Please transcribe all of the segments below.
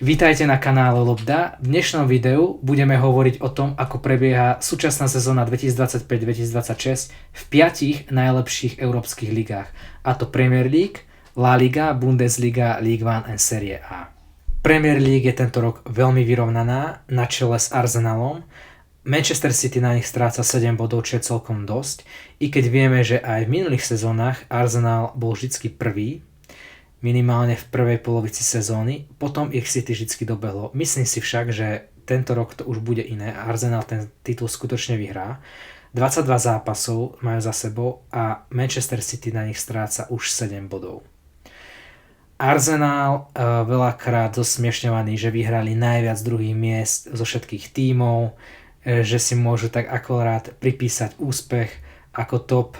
Vítajte na kanále Lobda. V dnešnom videu budeme hovoriť o tom, ako prebieha súčasná sezóna 2025-2026 v 5 najlepších európskych ligách, a to Premier League, La Liga, Bundesliga, Ligue 1 a Serie A. Premier League je tento rok veľmi vyrovnaná, na čele s Arsenalom. Manchester City na nich stráca 7 bodov, čo je celkom dosť, i keď vieme, že aj v minulých sezónach Arsenal bol vždycky prvý, minimálne v prvej polovici sezóny, potom ich City vždy dobehlo. Myslím si však, že tento rok to už bude iné a Arsenal ten titul skutočne vyhrá. 22 zápasov majú za sebou a Manchester City na nich stráca už 7 bodov. Arsenal veľakrát zosmiešňovaný, že vyhrali najviac druhých miest zo všetkých tímov, že si môžu tak akorát pripísať úspech ako top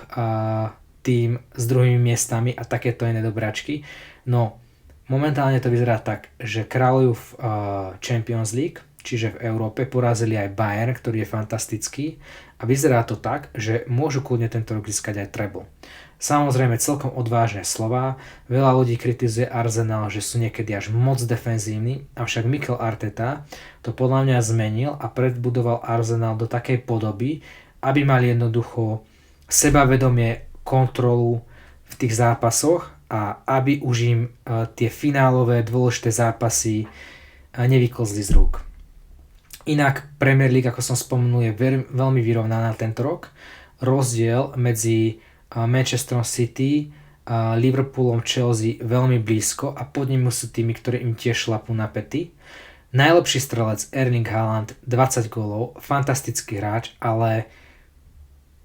tým s druhými miestami a takéto iné dobračky. No, momentálne to vyzerá tak, že kráľujú v Champions League, čiže v Európe, porazili aj Bayern, ktorý je fantastický, a vyzerá to tak, že môžu kľudne tento rok získať aj treble. Samozrejme celkom odvážne slová, veľa ľudí kritizuje Arsenal, že sú niekedy až moc defenzívni, avšak Mikel Arteta to podľa mňa zmenil a predbudoval Arsenal do takej podoby, aby mali jednoducho sebavedomie, kontrolu v tých zápasoch a aby už im tie finálové dôležité zápasy nevyklzli z rúk. Inak Premier League, ako som spomenul, je veľmi vyrovnaná tento rok. Rozdiel medzi Manchesterom City, Liverpoolom, Chelsea veľmi blízko a pod ním sú tými, ktorí im tiež šlapú na pety. Najlepší strelec Erling Haaland, 20 gólov, fantastický hráč, ale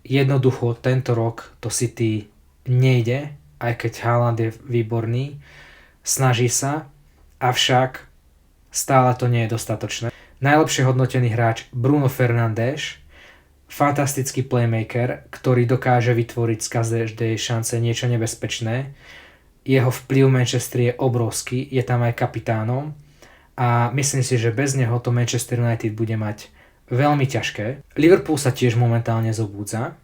jednoducho tento rok to City nejde, aj keď Haaland je výborný, snaží sa, avšak stále to nie je dostatočné. Najlepšie hodnotený hráč Bruno Fernandes, fantastický playmaker, ktorý dokáže vytvoriť z každej šance niečo nebezpečné. Jeho vplyv v Manchesteri je obrovský, je tam aj kapitánom a myslím si, že bez neho to Manchester United bude mať veľmi ťažké. Liverpool sa tiež momentálne zobúdza.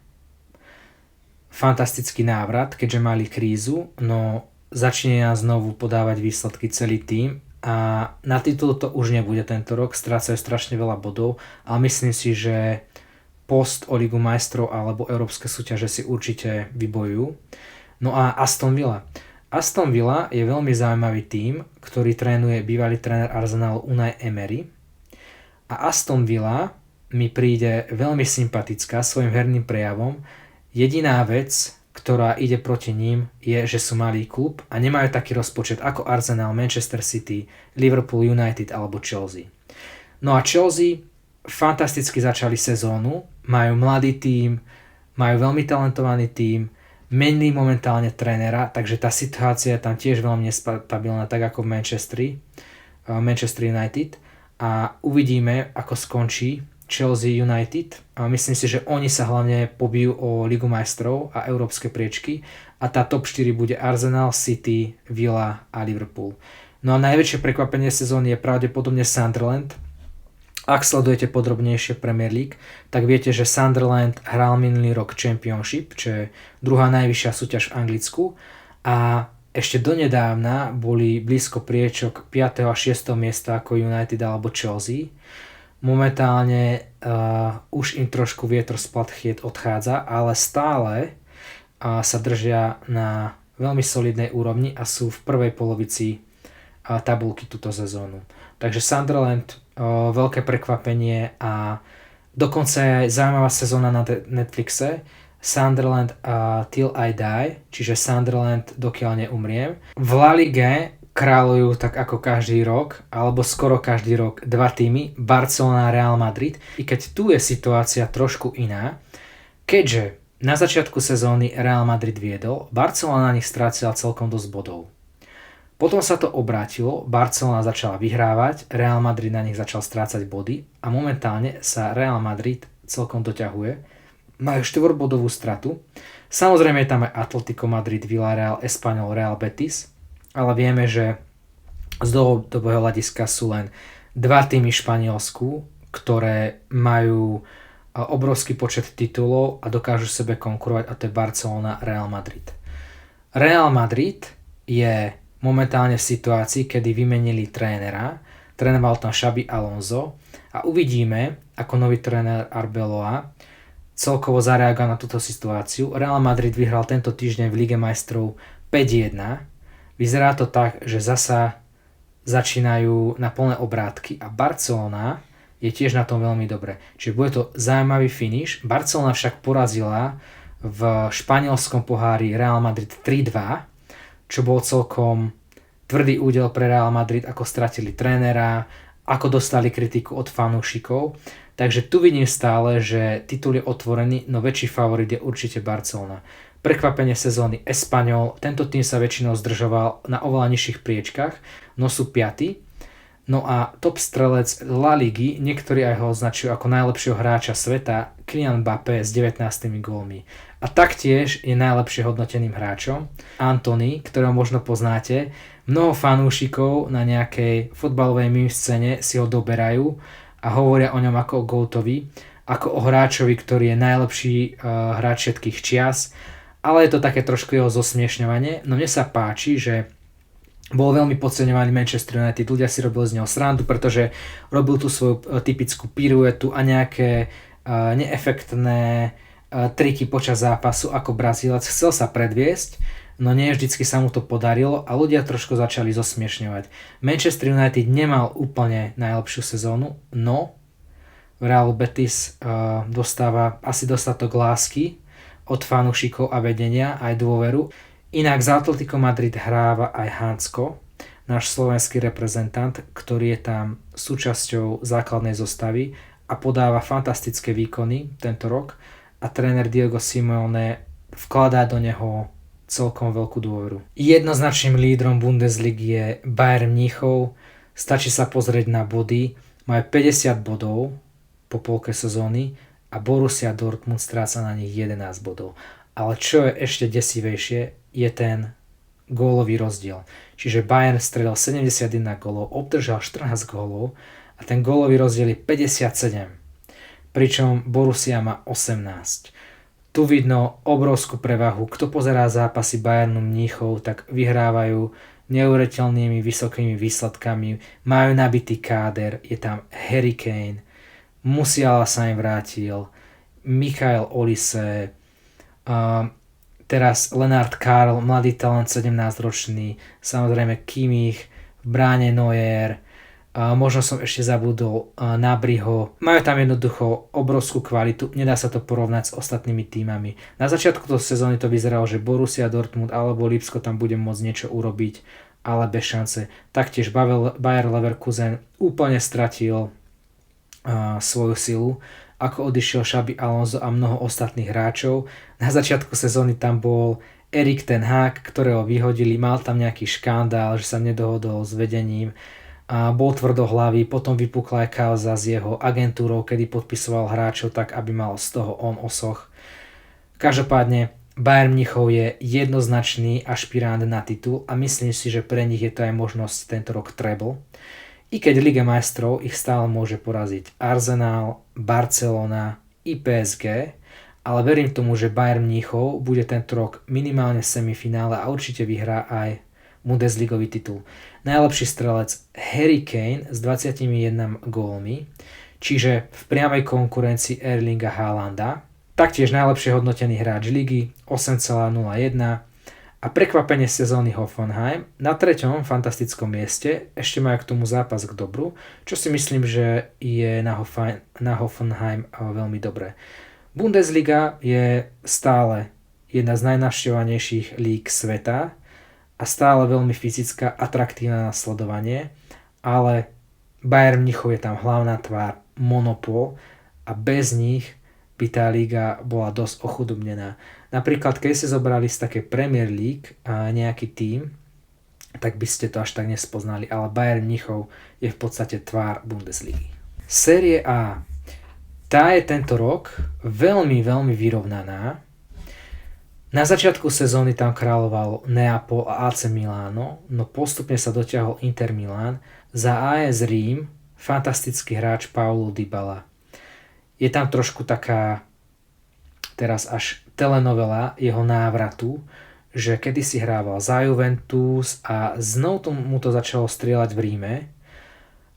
Fantastický návrat, keďže mali krízu, no začína znovu podávať výsledky celý tým a na titul to už nebude tento rok, strácajú strašne veľa bodov, ale myslím si, že post o Ligu majstrov alebo európske súťaže si určite vybojujú. No a Aston Villa. Aston Villa je veľmi zaujímavý tím, ktorý trénuje bývalý tréner Arsenalu Unai Emery. A Aston Villa mi príde veľmi sympatická svojim herným prejavom. Jediná vec, ktorá ide proti ním, je, že sú malý klub a nemajú taký rozpočet ako Arsenal, Manchester City, Liverpool, United alebo Chelsea. No a Chelsea fantasticky začali sezónu, majú mladý tím, majú veľmi talentovaný tím, menili momentálne trénera, takže tá situácia je tam tiež veľmi nestabilná, tak ako v Manchester United, a uvidíme, ako skončí Chelsea United a myslím si, že oni sa hlavne pobijú o Ligu majstrov a európske priečky a tá top 4 bude Arsenal, City, Villa a Liverpool. No a najväčšie prekvapenie sezóny je pravdepodobne Sunderland. Ak sledujete podrobnejšie Premier League, tak viete, že Sunderland hral minulý rok Championship, čo je druhá najvyššia súťaž v Anglicku, a ešte donedávna boli blízko priečok 5. a 6. miesta ako United alebo Chelsea. Momentálne už im trošku vietor z platchiet odchádza, ale stále sa držia na veľmi solidnej úrovni a sú v prvej polovici tabulky túto sezónu. Takže Sunderland, veľké prekvapenie a dokonca je aj zaujímavá sezóna na Netflixe, Sunderland Till I Die, čiže Sunderland dokiaľ neumriem. V La Lige kráľujú tak ako každý rok, alebo skoro každý rok, dva týmy, Barcelona a Real Madrid, i keď tu je situácia trošku iná, keďže na začiatku sezóny Real Madrid viedol, Barcelona na nich strácila celkom dosť bodov. Potom sa to obrátilo, Barcelona začala vyhrávať, Real Madrid na nich začal strácať body a momentálne sa Real Madrid celkom doťahuje. Majú 4-bodovú stratu. Samozrejme je tam aj Atletico Madrid, Villarreal, Espanyol, Real Betis, ale vieme, že z dlhodobého hľadiska sú len dva týmy v Španielsku, ktoré majú obrovský počet titulov a dokážu sebe konkurovať, a to je Barcelona a Real Madrid. Real Madrid je momentálne v situácii, kedy vymenili trénera trénoval tam Xabi Alonso a uvidíme, ako nový tréner Arbeloa celkovo zareagoval na túto situáciu. Real Madrid vyhral tento týždeň v Lige majstrov 5-1. Vyzerá to tak, že zasa začínajú na plné obrátky a Barcelona je tiež na tom veľmi dobre. Čiže bude to zaujímavý finish. Barcelona však porazila v španielskom pohári Real Madrid 3-2, čo bol celkom tvrdý údel pre Real Madrid, ako stratili trénera, ako dostali kritiku od fanúšikov. Takže tu vidím stále, že titul je otvorený, no väčší favorit je určite Barcelona. Prekvapenie sezóny Espanyol, tento tým sa väčšinou zdržoval na oveľa nižších priečkach, no sú 5. No a top strelec La Ligy, niektorí aj ho označujú ako najlepšieho hráča sveta, Kylian Mbappé s 19 gólmi. A taktiež je najlepšie hodnoteným hráčom Antony, ktorého možno poznáte. Mnoho fanúšikov na nejakej futbalovej meme scéne si ho doberajú a hovoria o ňom ako o GOATovi, ako o hráčovi, ktorý je najlepší hráč všetkých čias, ale je to také trošku jeho zosmiešňovanie. No mne sa páči, že bol veľmi podceňovaný Manchester United, ľudia si robili z neho srandu, pretože robil tú svoju typickú piruetu a nejaké neefektné triky počas zápasu ako Brazílec, chcel sa predviesť, no nie vždycky sa mu to podarilo a ľudia trošku začali zosmiešňovať. Manchester United nemal úplne najlepšiu sezónu, no Real Betis dostáva asi dostatok lásky od fanúšikov a vedenia, aj dôveru. Inak z Atletico Madrid hráva aj Hansko, náš slovenský reprezentant, ktorý je tam súčasťou základnej zostavy a podáva fantastické výkony tento rok a tréner Diego Simeone vkladá do neho celkom veľkú dôveru. Jednoznačným lídrom Bundesligy je Bayern Mníchov, stačí sa pozrieť na body, majú 50 bodov po polke sezóny a Borussia Dortmund stráca na nich 11 bodov. Ale čo je ešte desivejšie, je ten gólový rozdiel. Čiže Bayern strelil 71 gólov, obdržal 14 gólov a ten gólový rozdiel je 57. Pričom Borussia má 18. Tu vidno obrovskú prevahu. Kto pozerá zápasy Bayernu Mníchov, tak vyhrávajú neuveriteľnými vysokými výsledkami. Majú nabitý káder, je tam Harry Kane, Musiala sa im vrátil, Michael Olise, teraz Lennart Karl, mladý talent 17-ročný, samozrejme Kimmich, v bráne Neuer, možno som ešte zabudol na Briho. Majú tam jednoducho obrovskú kvalitu, nedá sa to porovnať s ostatnými tímami. Na začiatku toho sezóny to vyzeralo, že Borussia Dortmund alebo Lipsko tam bude môcť niečo urobiť, ale bez šance. Taktiež Bayer Leverkusen úplne stratil svoju silu, ako odišiel Xabi Alonso a mnoho ostatných hráčov. Na začiatku sezóny tam bol Erik ten Hag, ktorého vyhodili, mal tam nejaký škandál, že sa nedohodol s vedením, a bol tvrdohlavý, potom vypukla aj kauza s jeho agentúrou, kedy podpisoval hráčov tak, aby mal z toho on osoch. Každopádne Bayern Mníchov je jednoznačný ašpirant na titul a myslím si, že pre nich je to aj možnosť tento rok treble. I keď Liga majstrov ich stále môže poraziť Arsenal, Barcelona i PSG, ale verím tomu, že Bayern Mníchov bude tento rok minimálne v semifinále a určite vyhrá aj Bundesligový titul. Najlepší strelec Harry Kane s 21 gólmi, čiže v priamej konkurencii Erlinga Haalanda. Taktiež najlepšie hodnotený hráč ligy 8,01 a prekvapenie sezóny Hoffenheim na 3. fantastickom mieste. Ešte majú k tomu zápas k dobru, čo si myslím, že je na Hoffenheim veľmi dobré. Bundesliga je stále jedna z najnavštevovanejších líg sveta a stále veľmi fyzická, atraktívna na sledovanie, ale Bayern Mníchov je tam hlavná tvár, monopol a bez nich by tá liga bola dosť ochudobnená. Napríklad, keď ste zobrali z také Premier League nejaký tím, tak by ste to až tak nespoznali, ale Bayern Mníchov je v podstate tvár Bundesligy. Série A. Tá je tento rok veľmi, veľmi vyrovnaná. Na začiatku sezóny tam kráľoval Neapol a AC Milano, no postupne sa dotiahol Inter Milan, za AS Rím fantastický hráč Paulo Dybala. Je tam trošku taká teraz až telenovela jeho návratu, že kedysi hrával za Juventus a znovu mu to začalo strieľať v Ríme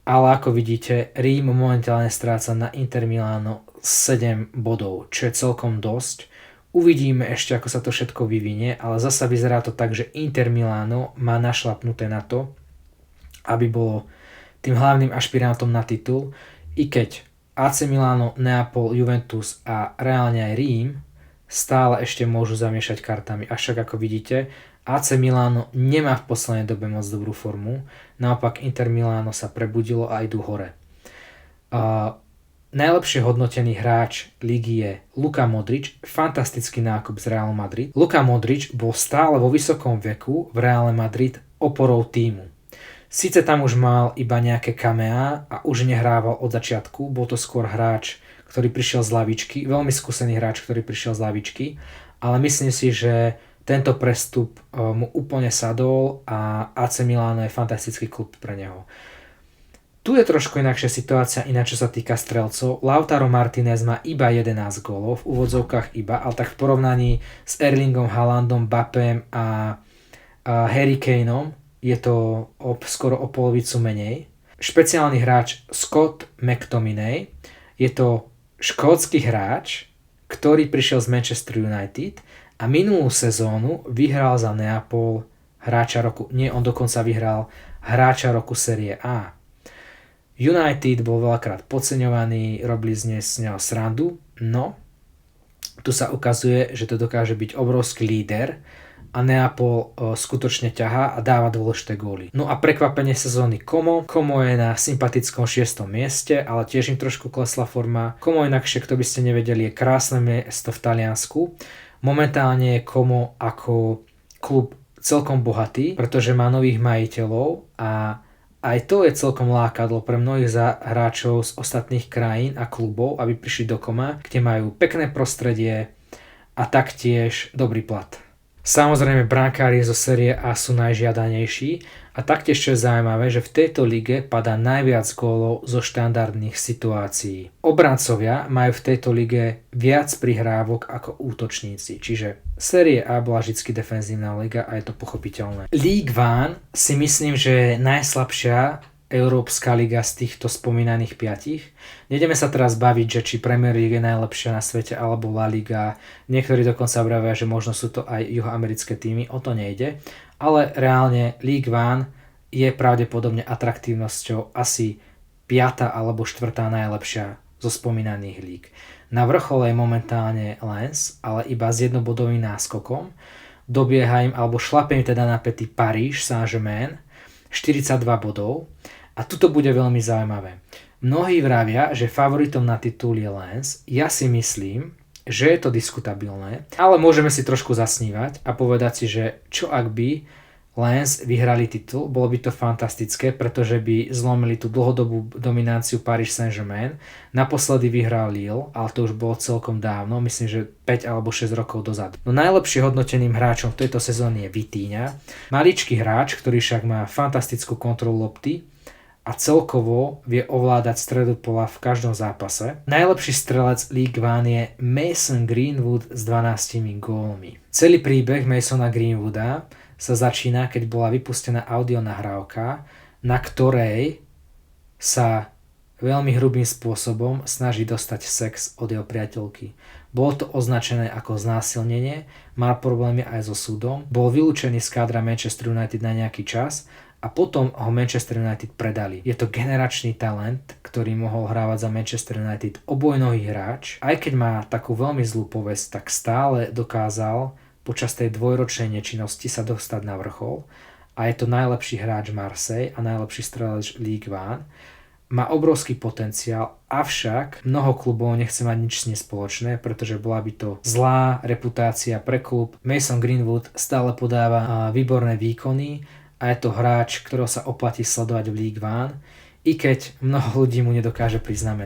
ale ako vidíte, Rím momentálne stráca na Inter Milano 7 bodov, čo je celkom dosť. Uvidíme ešte, ako sa to všetko vyvinie, ale zasa vyzerá to tak, že Inter Milano má našlapnuté na to, aby bolo tým hlavným ašpirantom na titul, i keď AC Milano, Neapol, Juventus a reálne aj Rím stále ešte môžu zamiešať kartami. Avšak ako vidíte, AC Milano nemá v poslednej dobe moc dobrú formu, naopak Inter Milano sa prebudilo a idú hore. Najlepšie hodnotený hráč ligy je Luka Modrič, fantastický nákup z Realu Madrid. Luka Modrič bol stále vo vysokom veku v Reále Madrid oporou tímu. Sice tam už mal iba nejaké kameá a už nehrával od začiatku, bol to skôr hráč, ktorý prišiel z lavičky, veľmi skúsený hráč, ktorý prišiel z lavičky, ale myslím si, že tento prestup mu úplne sadol a AC Milano je fantastický klub pre neho. Tu je trošku inakšia situácia, ináč čo sa týka strelcov. Lautaro Martinez má iba 11 gólov, v úvodzovkách iba, ale tak v porovnaní s Erlingom Haalandom, Mbappém a Harry Kaneom je to skoro o polovicu menej. Špeciálny hráč Scott McTominay je to škótsky hráč, ktorý prišiel z Manchester United a minulú sezónu vyhral za Neapol hráča roku. Nie, on dokonca vyhral hráča roku Série A. United bol veľakrát podceňovaný, robili z neho srandu, no tu sa ukazuje, že to dokáže byť obrovský líder a Neapol skutočne ťahá a dáva dôležité góly. No a prekvapenie sezóny Como. Como je na sympatickom 6. mieste, ale tiež im trošku klesla forma. Como inakšie, kto by ste nevedeli, je krásne miesto v Taliansku. Momentálne je Como ako klub celkom bohatý, pretože má nových majiteľov a aj to je celkom lákadlo pre mnohých hráčov z ostatných krajín a klubov, aby prišli do Koma, kde majú pekné prostredie a taktiež dobrý plat. Samozrejme, brankári zo série A sú najžiadanejší a taktiež čo je zaujímavé, že v tejto lige padá najviac gólov zo štandardných situácií. Obrancovia majú v tejto lige viac prihrávok ako útočníci, čiže série A bola vždy defenzívna liga a je to pochopiteľné. Ligue 1 si myslím, že je najslabšia Európska liga z týchto spomínaných 5. Nejdeme sa teraz baviť, že či Premier League je najlepšia na svete alebo La Liga. Niektorí dokonca vravia, že možno sú to aj juhoamerické týmy, o to nejde. Ale reálne Ligue 1 je pravdepodobne atraktívnosťou asi 5. alebo 4. najlepšia zo spomínaných líg. Na vrchole je momentálne Lens, ale iba s jednobodovým náskokom. Dobieha im alebo šlape im teda na päty Paríž Saint-Germain, 42 bodov. A tuto bude veľmi zaujímavé. Mnohí vravia, že favoritom na titul je Lens. Ja si myslím, že je to diskutabilné, ale môžeme si trošku zasnívať a povedať si, že čo ak by Lens vyhrali titul, bolo by to fantastické, pretože by zlomili tú dlhodobú dominanciu Paris Saint-Germain. Naposledy vyhral Lille, ale to už bolo celkom dávno, myslím, že 5 alebo 6 rokov dozadu. No najlepšie hodnoteným hráčom v tejto sezóne je Vitinha, maličký hráč, ktorý však má fantastickú kontrolu lopty a celkovo vie ovládať stredu pola v každom zápase. Najlepší strelec Ligue 1 je Mason Greenwood s 12 gólmi. Celý príbeh Masona Greenwooda sa začína, keď bola vypustená audionahrávka, na ktorej sa veľmi hrubým spôsobom snaží dostať sex od jeho priateľky. Bolo to označené ako znásilnenie, mal problémy aj so súdom, bol vylúčený z kádra Manchester United na nejaký čas a potom ho Manchester United predali. Je to generačný talent, ktorý mohol hrávať za Manchester United, obojnohý hráč. Aj keď má takú veľmi zlú povesť, tak stále dokázal počas tej dvojročnej nečinnosti sa dostať na vrchol a je to najlepší hráč Marseille a najlepší strelec Ligue 1. Má obrovský potenciál, avšak mnoho klubov nechce mať nič s ním spoločné, pretože bola by to zlá reputácia pre klub. Mason Greenwood stále podáva výborné výkony a je to hráč, ktorého sa oplatí sledovať v Ligue 1, i keď mnoho ľudí mu nedokáže priznamenať.